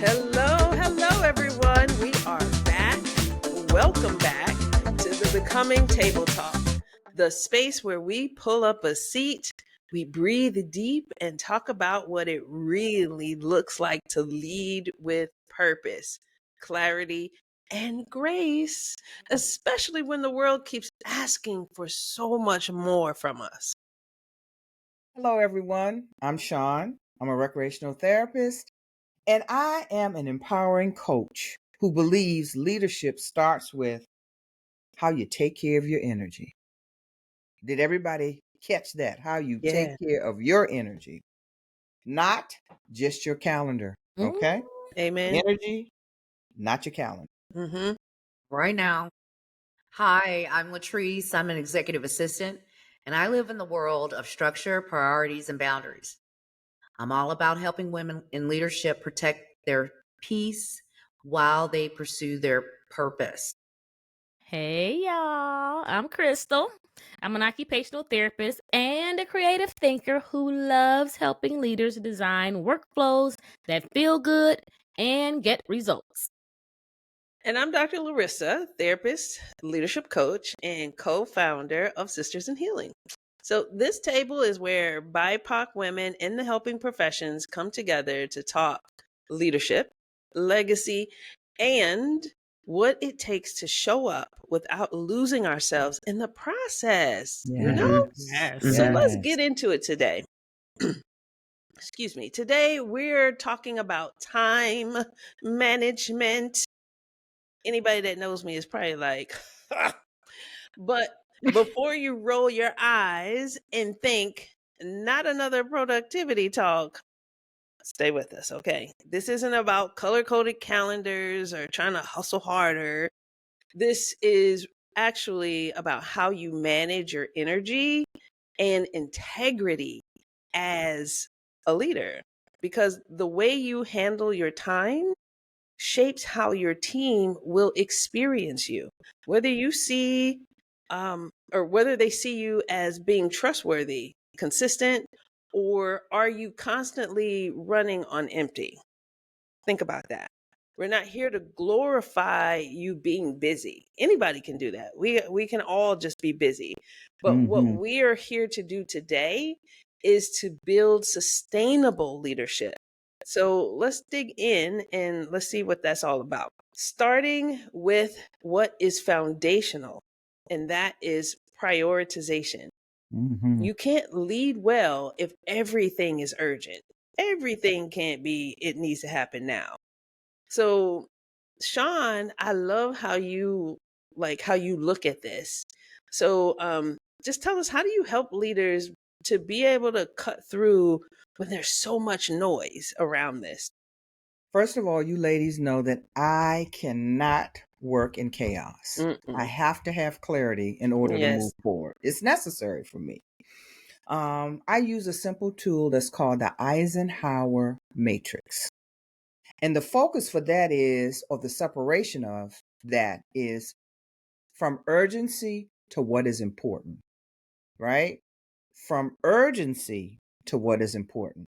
Hello, everyone. We are back. Welcome back to the Becoming Table Talk, the space where we pull up a seat, we breathe deep, and talk about what it really looks like to lead with purpose, clarity, and grace, especially when the world keeps asking for so much more from us. Hello, everyone. I'm Shawn. I'm a recreational therapist, and I am an empowering coach who believes leadership starts with how you take care of your energy. Did everybody catch that? How you take Yeah. care of your energy, not just your calendar. Okay? Amen. Energy, not your calendar. Mm-hmm. Right now. Hi, I'm LaTrise. I'm an executive assistant, and I live in the world of structure, priorities, and boundaries. I'm all about helping women in leadership protect their peace while they pursue their purpose. Hey y'all, I'm Crystal. I'm an occupational therapist and a creative thinker who loves helping leaders design workflows that feel good and get results. And I'm Dr. Laryssa, therapist, leadership coach, and co founder of Sisters in Healing. So, this table is where BIPOC women in the helping professions come together to talk leadership, legacy, and what it takes to show up without losing ourselves in the process. You know? Yes. So, let's Yes. get into it today. Excuse me. Today, we're talking about time management. Anybody that knows me is probably like, but before you roll your eyes and think, not another productivity talk, stay with us, okay? This isn't about color coded calendars or trying to hustle harder. This is actually about how you manage your energy and integrity as a leader. Because the way you handle your time shapes how your team will experience you. Whether you see, or whether they see you as being trustworthy, consistent, or are you constantly running on empty? Think about that. We're not here to glorify you being busy. Anybody can do that. We can all just be busy. But what Mhm. we are here to do today is to build sustainable leadership. So let's dig in and let's see what that's all about. Starting with what is foundational, and that is prioritization. Mhm. You can't lead well if everything is urgent. Everything can't be, it needs to happen now. So, Shawn, I love how you look at this. So, just tell us, how do you help leaders to be able to cut through when there's so much noise around this? First of all, you ladies know that I cannot work in chaos. I Mm-mm. have to have clarity in order to move Yes. forward. It's necessary for me. I use a simple tool that's called the Eisenhower Matrix. And the focus for that is, or the separation of that is from urgency to what is important, right? From urgency to what is important.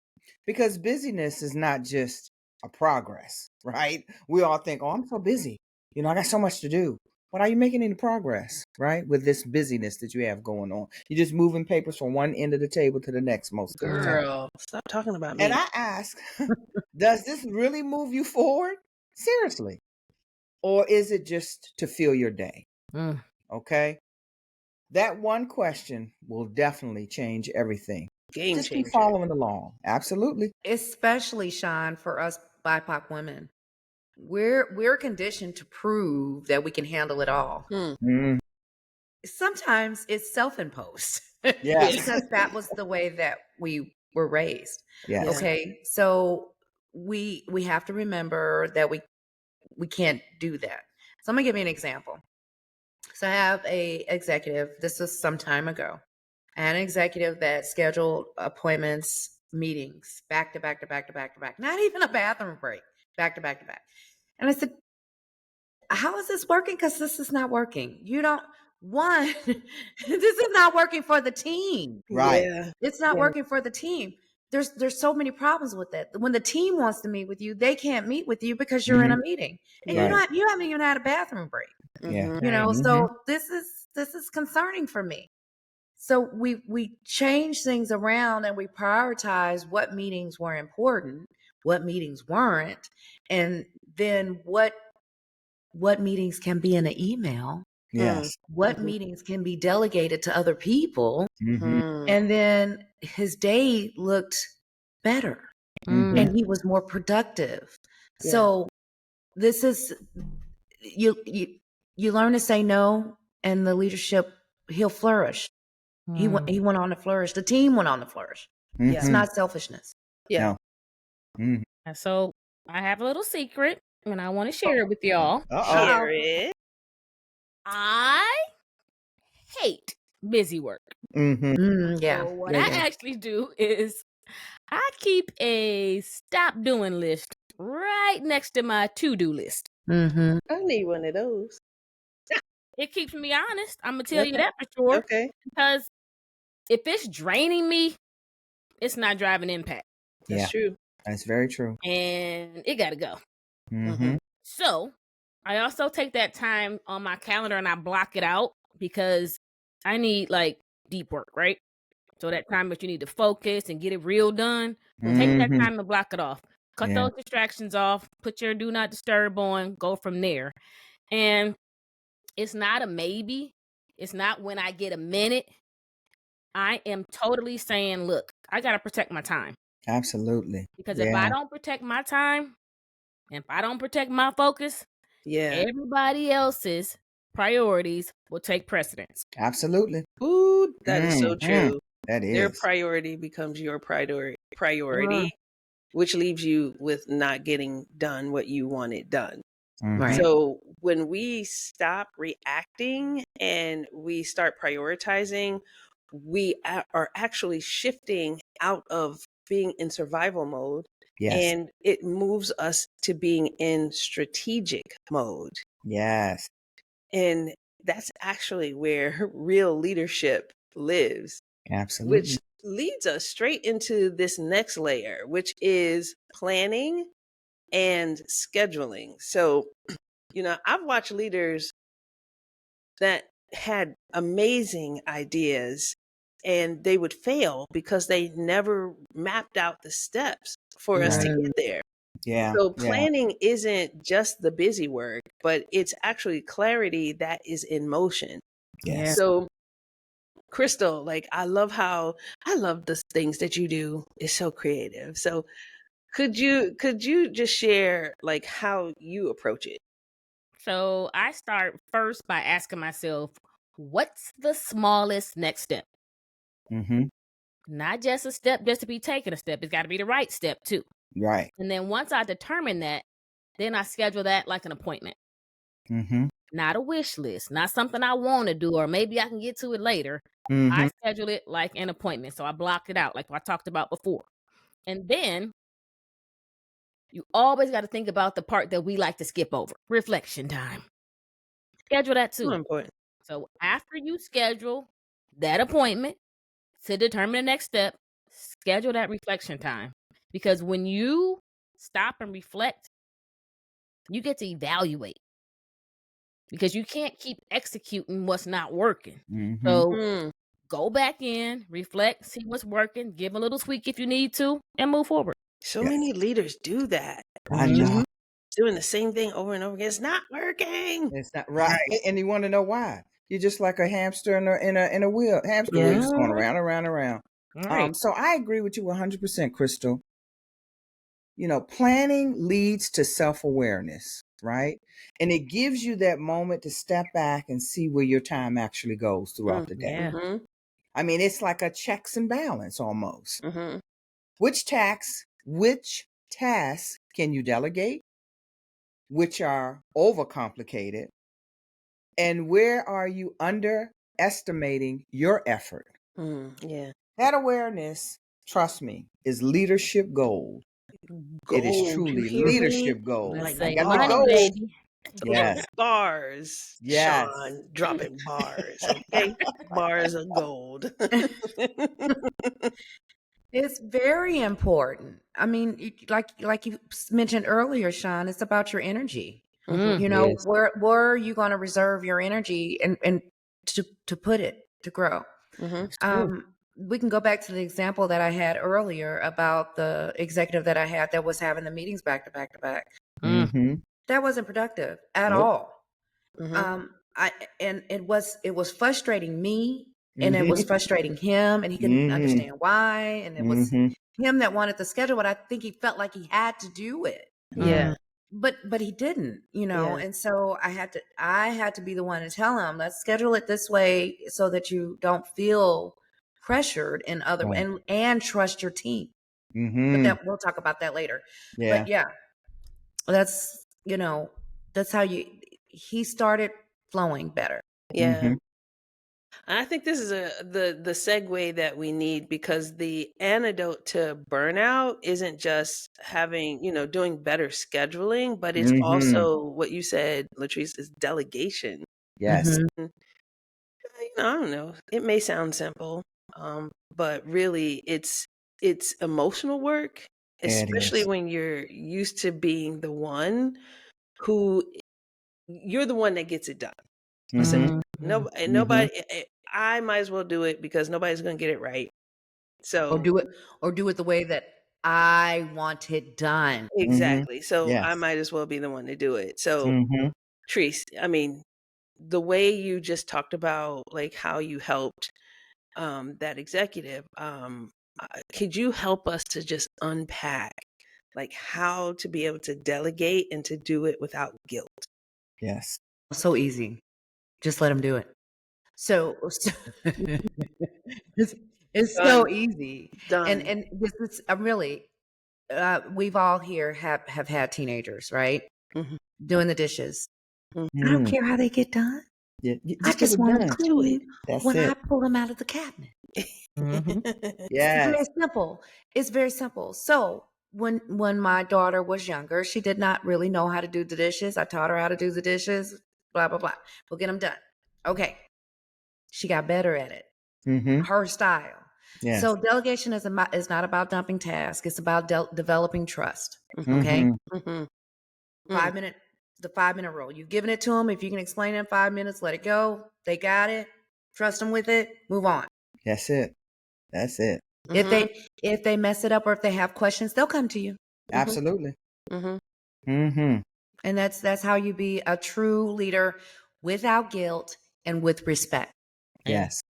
Because busyness is not just a progress, right? We all think, oh, I'm so busy. I got so much to do. But are you making any progress, right? With this busyness that you have going on. You're just moving papers from one end of the table to the next most of the time. Girl, stop talking about And me. I ask, does this really move you forward? Seriously. Or is it just to fill your day? Mm. Okay. That one question will definitely change everything. Game Just keep changer. following along. Absolutely. Especially, Shawn, for us BIPOC women. We're conditioned to prove that we can handle it all. Mm, Sometimes it's self-imposed yes. because that was the way that we were raised. Yes. Yeah. Okay, so we have to remember that we can't do that. So I'm gonna give you an example. So I have a executive. This was some time ago. I had an executive that scheduled appointments, meetings, back to back to back to back to back. Not even a bathroom break, back to back to back. And I said, how is this working? Because this is not working. You don't, one, this is not working for the team. Right. Yeah. It's not Yeah. working for the team. there's so many problems with that. When the team wants to meet with you, they can't meet with you because you're in a meeting, and Yeah. you haven't even had a bathroom break. Yeah. Mhm. You know, Mhm. so this is concerning for me. So we change things around and we prioritize what meetings were important, what meetings weren't, and then what meetings can be in an email, Yes. what Mhm. meetings can be delegated to other people, Mhm. Mhm. and then his day looked better Mhm. and he was more productive. Yeah. So this is you learn to say no, and the leadership, he'll flourish. He went on to flourish. The team went on to flourish. It's Yeah. not selfishness. Yeah. No. Mhm. And so I have a little secret and I want to share it with y'all. Uh-oh. Share it. I hate busy work. Mhm. Yeah. So what There I you go. actually do is I keep a stop doing list right next to my to-do list. Mm-hmm. I need one of those. It keeps me honest. I'm gonna tell you Okay. that for sure. Okay. Because if it's draining me, it's not driving impact. That's Yeah. true. That's very true. And it gotta go. Mhm. So I also take that time on my calendar and I block it out because I need like deep work, right? So that time that you need to focus and get it real done, take that Mhm. time to block it off. Cut Yeah. those distractions off, put your do not disturb on, go from there. And it's not a maybe. It's not when I get a minute. I am totally saying, look, I got to protect my time. Absolutely. Because if I Yeah. don't protect my time, and if I don't protect my focus, Yeah. everybody else's priorities will take precedence. Absolutely. Ooh, that is so Mhm. true. That Their is. priority becomes your priority, which leaves you with not getting done what you wanted done. Mhm. Right. So when we stop reacting and we start prioritizing, we are actually shifting out of being in survival mode, Yes. and it moves us to being in strategic mode. Yes. And that's actually where real leadership lives, Absolutely. which leads us straight into this next layer, which is planning and scheduling. So, I've watched leaders that had amazing ideas and they would fail because they never mapped out the steps for us to Right. get there. Yeah. So Yeah. planning isn't just the busy work, but it's actually clarity that is in motion. Yes. So Crystal, like I love the things that you do. It's so creative. So could you just share like how you approach it? So I start first by asking myself, what's the smallest next step? Mhm. Not just a step just to be taking a step. It's got to be the right step too. Right. And then once I determine that, then I schedule that like an appointment. Mhm. Not a wish list, not something I want to do, or maybe I can get to it later. I Mhm. schedule it like an appointment. So I block it out like I talked about before. And then you always got to think about the part that we like to skip over, reflection time. Schedule that So too. important. So after you schedule that appointment to determine the next step, schedule that reflection time. Because when you stop and reflect, you get to evaluate. Because you can't keep executing what's not working. Mhm. So Mm. go back in, reflect, see what's working, give a little tweak if you need to, and move forward. So Yes. many leaders do that. I Just know. doing the same thing over and over again. It's not working. It's not right. And you want to know why? You're just like a hamster in a wheel, hamster wheel, just going Yeah. around and around and around. Right. So I agree with you 100%, Crystal. Planning leads to self-awareness, right? And it gives you that moment to step back and see where your time actually goes throughout the day. Yeah. Mm-hmm. I mean, it's like a checks and balance almost. Mm-hmm. Which tasks can you delegate? Which are overcomplicated? And where are you underestimating your effort? Yeah. That awareness, trust me, is leadership gold. It is Gold. You truly hear me? leadership gold. Let's Like I say got the money, bars. gold. baby. Yes. Bars. Yes. Shawn dropping bars. Okay. Bars of gold. It's very important. I mean, like you mentioned earlier, Shawn, it's about your energy. Mhm. You know, Yes. where are you going to reserve your energy and to put it to grow? Mhm. It's true. We can go back to the example that I had earlier about the executive that I had that was having the meetings back to back to back. Mm. Mm-hmm. That wasn't productive at Nope. all. Mhm. I and it was frustrating me, and it Mm-hmm. was frustrating him, and he couldn't Mm-hmm. understand why, and it was Mm-hmm. him that wanted the schedule, but I think he felt like he had to do it. Yeah. But he didn't, you know, Yeah. and so I had to be the one to tell him, let's schedule it this way so that you don't feel pressured in other Right. and trust your team. But Mm-hmm. that we'll talk about that later. Yeah. But yeah, that's that's how he started flowing better. Yeah. Mm-hmm. I think this is the segue that we need, because the antidote to burnout isn't just having, doing better scheduling, but it's Mm-hmm. also what you said, LaTrise, is delegation. Yes. Mhm. I don't know. It may sound simple, but really it's emotional work, It especially is. when you're used to being the one who you're the one that gets it done. Mm-hmm. Essentially, Mm-hmm. I might as well do it because nobody's gonna get it right. So Or do it the way that I want it done. Mm-hmm. exactly. So I Yes. might as well be the one to do it. So Mm-hmm. Treese, I mean, the way you just talked about like how you helped that executive, could you help us to just unpack like how to be able to delegate and to do it without guilt? Yes. So easy. Just let him do it. So, it's, it's Done. so easy. Done. And this is really, we've all here have had teenagers, right? Mhm. Doing the dishes. I don't Mm. care how they get done. Yeah. I Just get just it want them done. Do it. clean That's when I it. pull them out of the cabinet. It's very Yes. simple. It's very simple. So when my daughter was younger, she did not really know how to do the dishes. I taught her how to do the dishes. Blah blah blah. We'll get them done. Okay. She got better at it. Mm-hmm. Her style. Yes. So delegation is not about dumping tasks. It's about developing trust. Okay. Mm-hmm. Mhm. 5 minute, the 5 minute rule. You've given it to them. If you can explain it in 5 minutes, let it go. They got it. Trust them with it. Move on. That's it. That's it. Mhm. If they mess it up or if they have questions, they'll come to you. Absolutely. Mhm. Mm-hmm. And that's how you be a true leader without guilt and with respect. Yeah. Yes.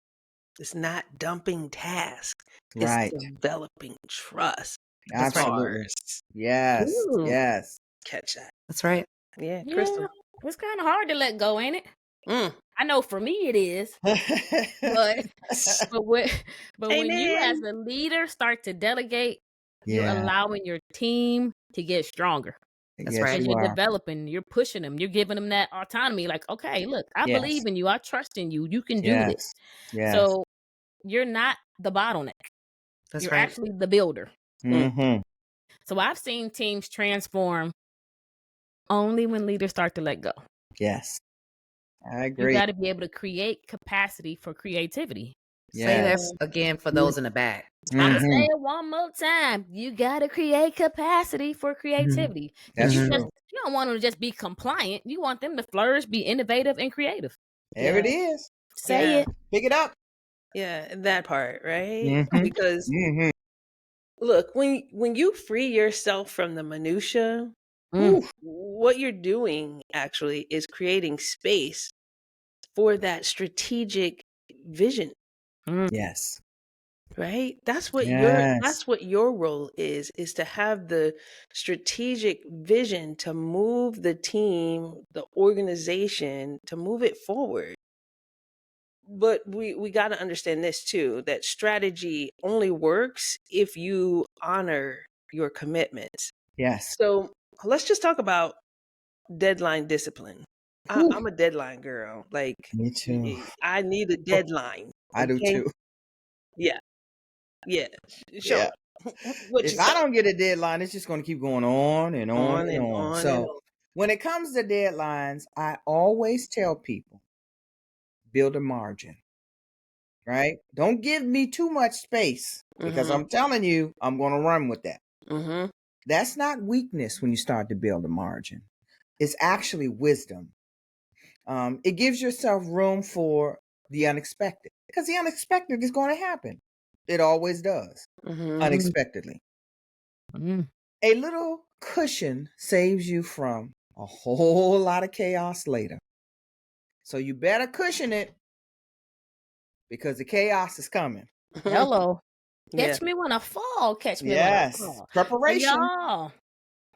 It's not dumping tasks. It's Right. developing trust. That's right. Absolutely. Stars. Yes. Ooh. Yes. Catch that. That's right. Yeah, Yeah, Crystal. it's kind of hard to let go, ain't it? Mm. I know for me it is, but but when but when you as Amen. a leader start to delegate, you're Yeah. allowing your team to get stronger. That's Yes, right. And you you're are. developing, you're pushing them, you're giving them that autonomy. Like, okay, look, I Yes. believe in you, I trust in you, you can do this. Yes. Yes. So you're not the bottleneck. That's You're right. actually the builder. Mm-hmm. So I've seen teams transform only when leaders start to let go. Yes. I You agree. got to be able to create capacity for creativity. Say that Yes. again for those in the back. I'm gonna Mm-hmm. say it one more time. You gotta create capacity for creativity. Because That's Mhm. true. you don't want them to just be compliant. You want them to flourish, be innovative, and creative. There it Yeah. is. Say Yeah. it. Pick it up. Yeah, that part, right? Mm-hmm. Because Mm-hmm. look, when you free yourself from the minutia, Mm. what you're doing actually is creating space for that strategic vision, Mm. Yes. right? That's what Yes. your role is to have the strategic vision to move the team, the organization, to move it forward. But we got to understand this too, that strategy only works if you honor your commitments. Yes. So let's just talk about deadline discipline. Whew. I'm a deadline girl. Like, Me too. I need a deadline. I do Okay. too. Yeah. Yeah. Yeah. Sean, what you If I say? don't get a deadline, it's just going to keep going on and on On and and on. on and So when it comes to deadlines, I always tell people build a margin. right? Don't give me too much space because Mhm. I'm telling you, I'm going to run with that. Mhm. That's not weakness when you start to build a margin. It's actually wisdom. It gives yourself room for the unexpected because the unexpected is going to happen. It always does, Mhm. unexpectedly. Mm. A little cushion saves you from a whole lot of chaos later. So you better cushion it because the chaos is coming. Hello. Yeah. Catch me when I fall. Catch me when I Yes. fall. And Preparation.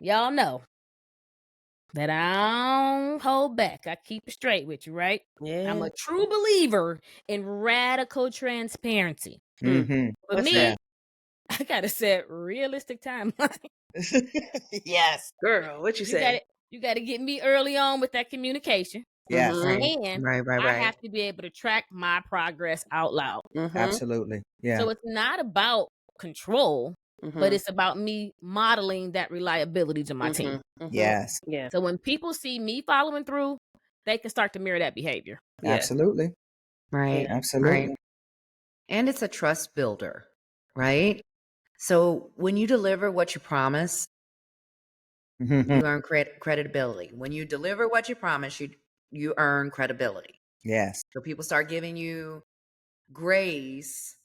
y'all know that I don't hold back. I keep it straight with you, right? I'm Yeah. a true believer in radical transparency. Mm-hmm. For What's me, that? I gotta set realistic timeline. Yes. Girl, what you say? You gotta get me early on with that communication. Yes. Mhm. And Right. I have to be able to track my progress out loud. Mhm. Absolutely. Yeah. So it's not about control, but Mhm. it's about me modeling that reliability to my team. Mhm. Yes. Yeah. So when people see me following through, they can start to mirror that behavior. Yeah. Absolutely. Right. Absolutely. And it's a trust builder, right? So when you deliver what you promise, Mhm. you earn credibility. When you deliver what you promise, you earn credibility. Yes. So people start giving you grace.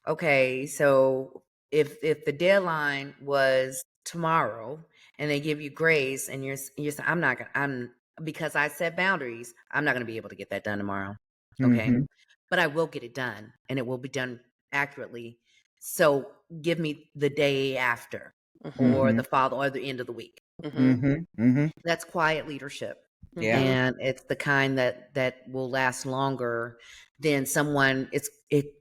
Okay, so if the deadline was tomorrow and they give you grace and you're saying I'm because I set boundaries, I'm not going to be able to get that done tomorrow. Okay. Mhm. But I will get it done and it will be done accurately. So give me the day after or Mhm. the follow or the end of the week. Mhm. Mhm. Mhm. That's quiet leadership. Yeah. And it's the kind that will last longer than someone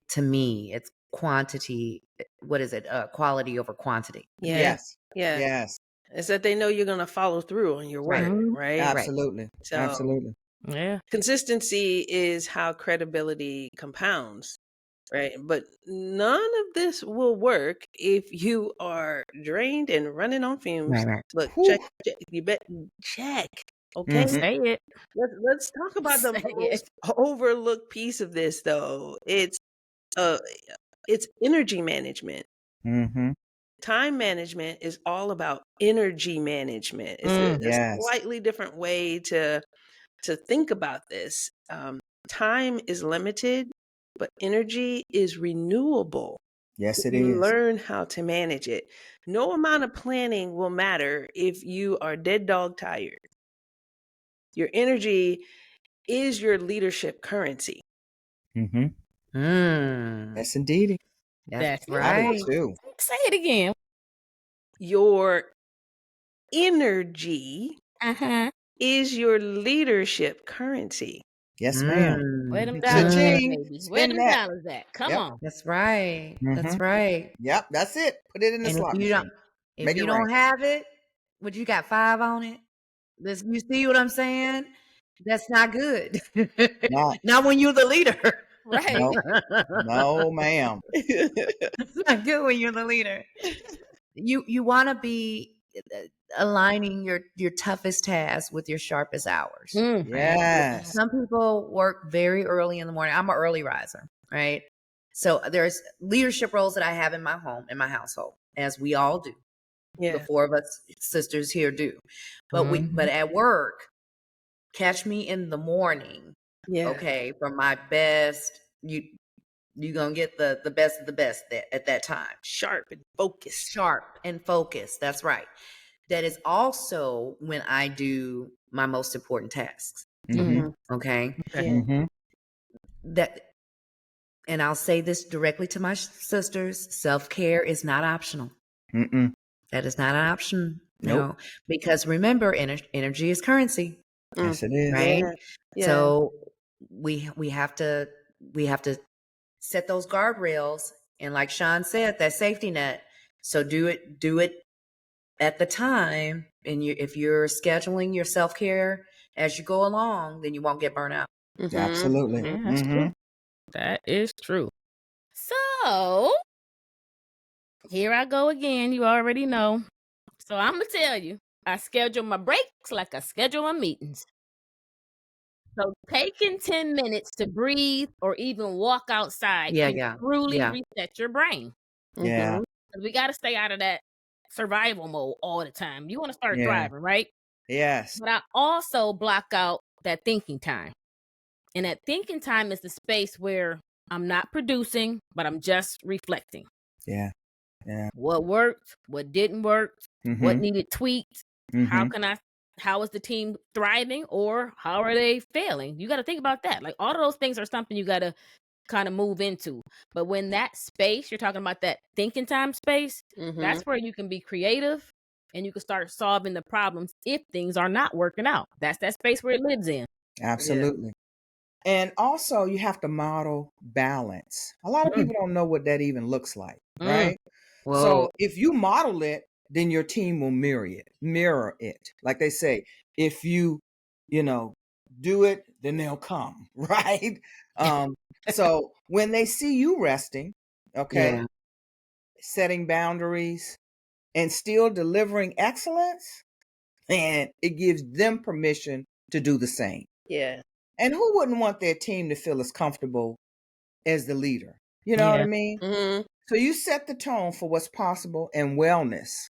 to me it's quantity. What is it? Quality over quantity. Yeah. Yes. Yeah. Yes. It's that they know you're going to follow through on your Right. word, Mhm. right? Absolutely. So Absolutely. Yeah. consistency is how credibility compounds, right? But none of this will work if you are drained and running on fumes. Right. Look, Whew. you bet check. Okay. Mhm. Say it. Let's talk about the Say it. most overlooked piece of this though. It's energy management. Mhm. Time management is all about energy management. It's Mm. a Yes. slightly different way to think about this. Time is limited, but energy is renewable. Yes, If it you is. learn how to manage it, no amount of planning will matter if you are dead dog tired. Your energy is your leadership currency. Mhm. Mm, Yes, indeedy. that's That's I do right. too. Say it again. Your energy Uh-huh. is your leadership currency. Yes, ma'am. Where them Mm, dollars at, Cha-ching. baby? Where Spin them that. dollars at? Come Yep. on. that's right. That's Mhm. right. Yep. That's it. Put it in the And slot machine. if Make it you rain. don't have it, what you got 5 on it? You see what I'm saying? That's not good. Not. Not when you're the leader. Right. No. No, ma'am. It's not good when you're the leader. You want to be aligning your toughest tasks with your sharpest hours, Mm. right? Yes. Some people work very early in the morning. I'm an early riser, right? So there's leadership roles that I have in my home, in my household, as we all do. The Yeah. 4 of us sisters here do. But Mhm. at work, catch me in the morning, Yeah. okay, for my best. You're gonna get the best of the best at that time. Sharp and focused. Sharp and focused. That's right. That is also when I do my most important tasks. Mhm. Okay. Okay. Yeah. Mhm. That, and I'll say this directly to my sisters: self-care is not optional. Mm-mm. That is not an option. Nope. No, because remember, energy is currency, Mm. Yes, it is. right? Yeah. Yeah. So we have to set those guardrails, and like Shawn said, that safety net. So do it at the time, and if you're scheduling your self-care as you go along, then you won't get burnt out. Mhm. Absolutely. Yeah, that's Mhm. true. That is true. So here I go again. You already know. So I'm gonna tell you, I schedule my breaks like I schedule my meetings. So taking 10 minutes to breathe or even walk outside Yeah, can yeah, truly yeah. reset your brain. Yeah. 'Cause we got to stay out of that survival mode all the time. You want to start Yeah. thriving, right? Yes. But I also block out that thinking time. And that thinking time is the space where I'm not producing, but I'm just reflecting. Yeah. Yeah. What worked, what didn't work, what Mm-hmm. needed tweaked, Mm-hmm. how is the team thriving or how are they failing? You got to think about that. Like all of those things are something you got to kind of move into. But when that space, you're talking about that thinking time space, that's where you can be creative and you can start solving the problems if things are not working out. That's that space where it lives in. Absolutely. And also, you have to model balance. A lot of Mm, people don't know what that even looks like, mm, right? Whoa. So if you model it, then your team will mirror it. Like they say, if you know, do it, then they'll come, right? So when they see you resting, okay, Yeah. setting boundaries and still delivering excellence, and it gives them permission to do the same. Yeah. And who wouldn't want their team to feel as comfortable as the leader? You know what I Yeah. mean? Mm-hmm. So you set the tone for what's possible and wellness.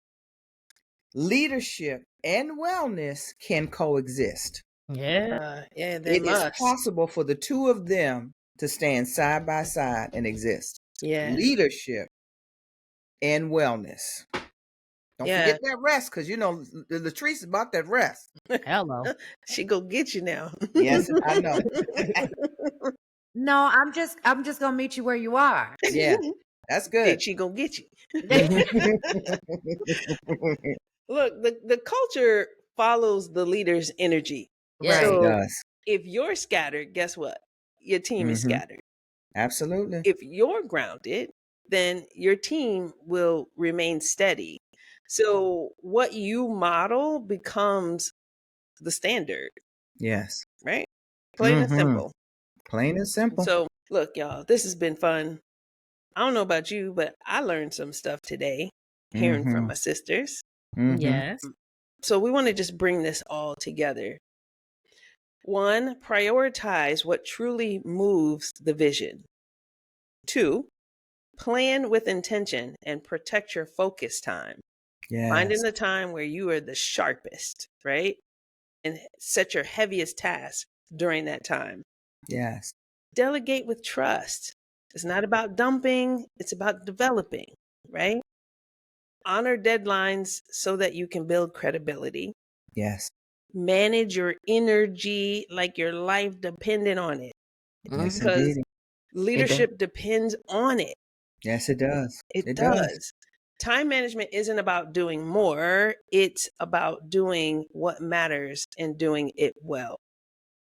Leadership and wellness can coexist. Yeah. Yeah, they It is must. possible for the two of them to stand side by side and exist. Yeah. Leadership and wellness. Don't Yeah. forget that rest, because you know LaTrise is about that rest. Hello. She go get you now. Yes, I know. No, I'm just gonna meet you where you are. Yeah, that's good. And she go get you. Mhm. Look, the culture follows the leader's energy. Yes. It So does. if you're scattered, guess what? Your team is Mhm. scattered. Absolutely. If you're grounded, then your team will remain steady. So what you model becomes the standard, Yes. right? Plain and Mhm. simple. Plain and simple. So look, y'all, this has been fun. I don't know about you, but I learned some stuff today hearing from Mhm. my sisters. Mhm. Yes. So we want to just bring this all together. One, prioritize what truly moves the vision. Two, plan with intention and protect your focus time. Finding Yes. the time where you are the sharpest, right? And set your heaviest task during that time. Yes. Delegate with trust. It's not about dumping, it's about developing, right? Honor deadlines so that you can build credibility. Yes. Manage your energy like your life depended on it, Yes, because indeed. leadership depends on it. Yes, it does. It It does. does. Time management isn't about doing more, it's about doing what matters and doing it well.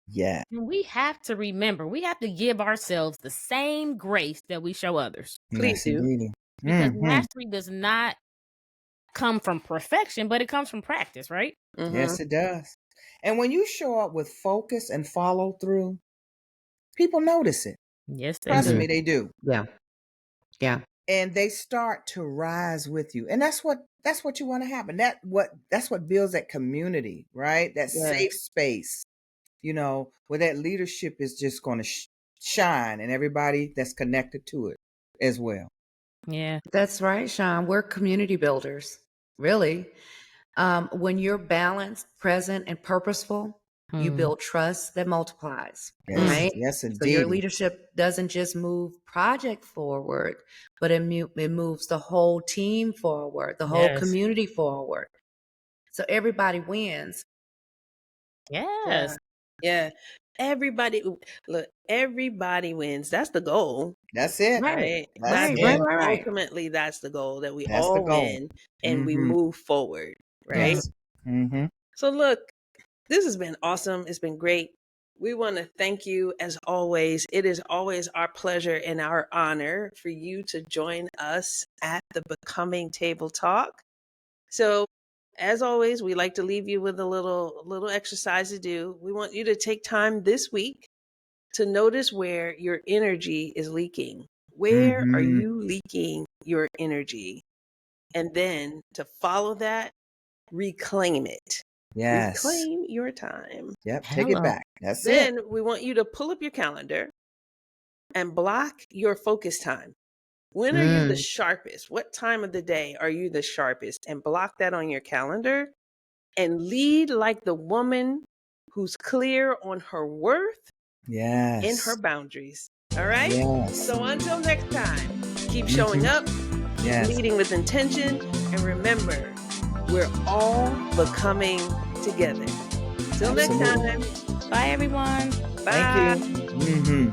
Yeah. And we have to remember, we have to give ourselves the same grace that we show others. Please Yes, do. indeed. Because Mhm. mastery does not come from perfection, but it comes from practice, right? Yes, it does. And when you show up with focus and follow through, people notice it. Yes, they Trust do. me, they do. Yeah. Yeah. And they start to rise with you. And that's what you want to happen. That's what builds that community, right? That Yeah. safe space, where that leadership is just going to shine, and everybody that's connected to it as well. Yeah. That's right, Shawn. We're community builders, really. When you're balanced, present, and purposeful, you Mm. build trust that multiplies, Yes, right? yes, So your indeed. leadership doesn't just move project forward, but it moves the whole team forward, the whole Yes. community forward. So everybody wins. Yes. Yeah. Everybody wins. That's the goal. That's it. Right. That's Right. it. Ultimately that's the goal, that we That's the all goal. win and we Mhm. move forward, right? Yes. Mm-hmm. So look, this has been awesome. It's been great. We want to thank you as always. It is always our pleasure and our honor for you to join us at the Becoming Table Talk. So, as always, we like to leave you with a little exercise to do. We want you to take time this week to notice where your energy is leaking. Where are Mhm. you leaking your energy? And then to follow that, reclaim it. Yes. Reclaim your time. Yep. Take it back. That's it. Then we want you to pull up your calendar and block your focus time. When are you the sharpest? What time of the day are you the sharpest? And block that on your calendar and lead like the woman who's clear on her worth Yes. and her boundaries. All right? Yes. So until next time, keep showing up, Yes. leading with intention, and remember, we're all becoming together. Till next time. Bye, everyone. Bye. Thank you.